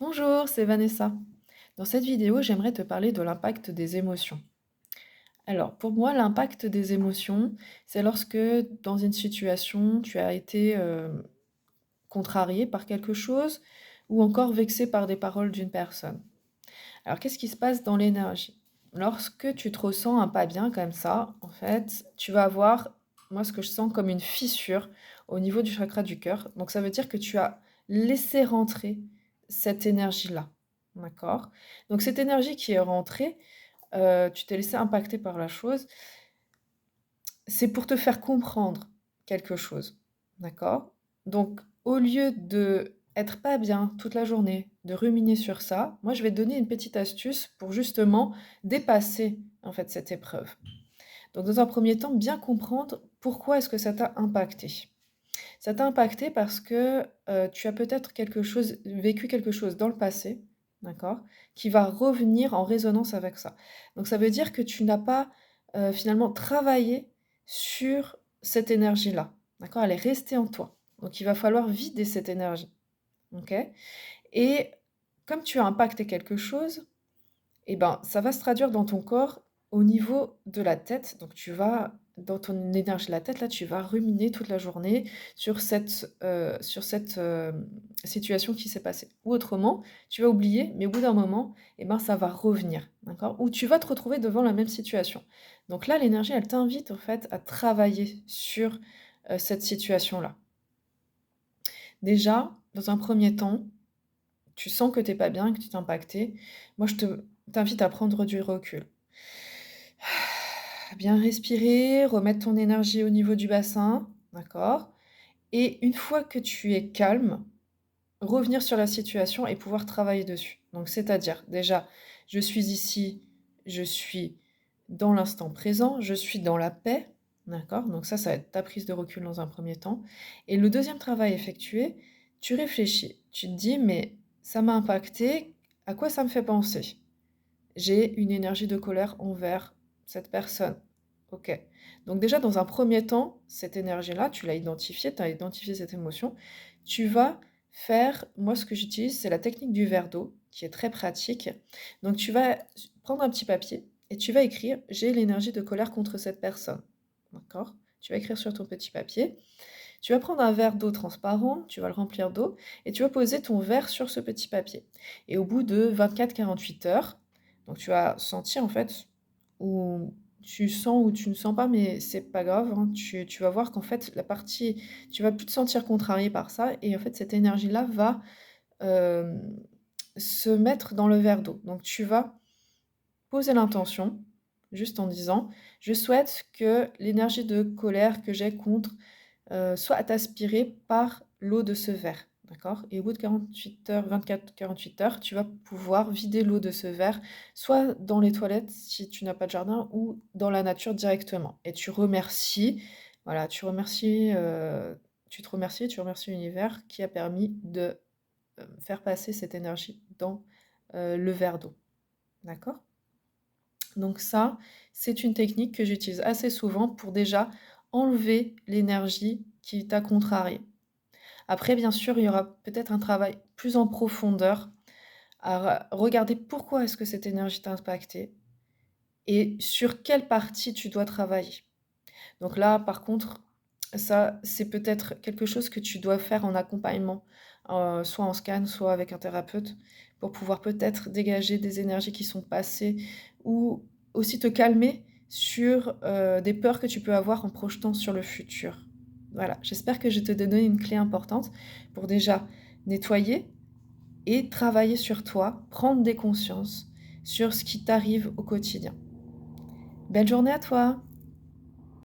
Bonjour, c'est Vanessa. Dans cette vidéo, j'aimerais te parler de l'impact des émotions. Alors, pour moi, l'impact des émotions, c'est lorsque dans une situation, tu as été contrarié par quelque chose ou encore vexé par des paroles d'une personne. Alors, qu'est-ce qui se passe dans l'énergie? Lorsque tu te ressens un pas bien comme ça, en fait, tu vas avoir, moi, ce que je sens comme une fissure au niveau du chakra du cœur. Donc, ça veut dire que tu as laissé rentrer cette énergie-là. D'accord? Donc, cette énergie qui est rentrée, tu t'es laissé impacter par la chose, c'est pour te faire comprendre quelque chose. D'accord? Donc, au lieu de être pas bien toute la journée, de ruminer sur ça, moi, je vais te donner une petite astuce pour justement dépasser, en fait, cette épreuve. Donc, dans un premier temps, bien comprendre pourquoi est-ce que ça t'a impacté. Ça t'a impacté parce que, tu as peut-être vécu quelque chose dans le passé, d'accord? Qui va revenir en résonance avec ça. Donc ça veut dire que tu n'as pas, finalement travaillé sur cette énergie-là, d'accord? Elle est restée en toi. Donc il va falloir vider cette énergie, OK? Et comme tu as impacté quelque chose, et ben, ça va se traduire dans ton corps au niveau de la tête. Donc tu vas dans ton énergie de la tête, là, tu vas ruminer toute la journée sur cette situation qui s'est passée. Ou autrement, tu vas oublier, mais au bout d'un moment, et ben, ça va revenir, d'accord? Ou tu vas te retrouver devant la même situation. Donc là, l'énergie, elle t'invite, en fait, à travailler sur, cette situation-là. Déjà, dans un premier temps, tu sens que tu es pas bien, que tu t'es impacté. Moi, je t'invite à prendre du recul. Bien respirer, remettre ton énergie au niveau du bassin, d'accord? Et une fois que tu es calme, revenir sur la situation et pouvoir travailler dessus. Donc c'est-à-dire, déjà, je suis ici, je suis dans l'instant présent, je suis dans la paix, d'accord? Donc ça va être ta prise de recul dans un premier temps. Et le deuxième travail effectué, tu réfléchis. Tu te dis: «Mais ça m'a impacté, à quoi ça me fait penser?» J'ai une énergie de colère envers cette personne. OK. Donc déjà, dans un premier temps, cette énergie-là, tu l'as identifiée, tu as identifié cette émotion. Tu vas faire moi, ce que j'utilise, c'est la technique du verre d'eau, qui est très pratique. Donc tu vas prendre un petit papier et tu vas écrire: «J'ai l'énergie de colère contre cette personne». D'accord? Tu vas écrire sur ton petit papier. Tu vas prendre un verre d'eau transparent, tu vas le remplir d'eau et tu vas poser ton verre sur ce petit papier. Et au bout de 24-48 heures, donc tu vas sentir en fait où tu sens ou tu ne sens pas, mais c'est pas grave, hein, tu vas voir qu'en fait tu vas plus te sentir contrarié par ça et en fait cette énergie-là va, hem, se mettre dans le verre d'eau. Donc tu vas poser l'intention, juste en disant: «Je souhaite que l'énergie de colère que j'ai contre soit aspirée par l'eau de ce verre, d'accord? Et au bout de 48 heures, 24-48 heures, tu vas pouvoir vider l'eau de ce verre, soit dans les toilettes si tu n'as pas de jardin ou dans la nature directement. Et tu remercies, voilà, tu remercies l'univers qui a permis de, faire passer cette énergie dans, le verre d'eau, d'accord? Donc ça, c'est une technique que j'utilise assez souvent pour déjà enlever l'énergie qui t'a contrarié. Après, bien sûr, il y aura peut-être un travail plus en profondeur à regarder pourquoi est-ce que cette énergie t'a impacté et sur quelle partie tu dois travailler. Donc là, par contre, ça, c'est peut-être quelque chose que tu dois faire en accompagnement, soit en scan, soit avec un thérapeute, pour pouvoir peut-être dégager des énergies qui sont passées ou aussi te calmer sur, des peurs que tu peux avoir en projetant sur le futur. Voilà, j'espère que je t'ai donné une clé importante pour déjà nettoyer et travailler sur toi, prendre des consciences sur ce qui t'arrive au quotidien. Belle journée à toi!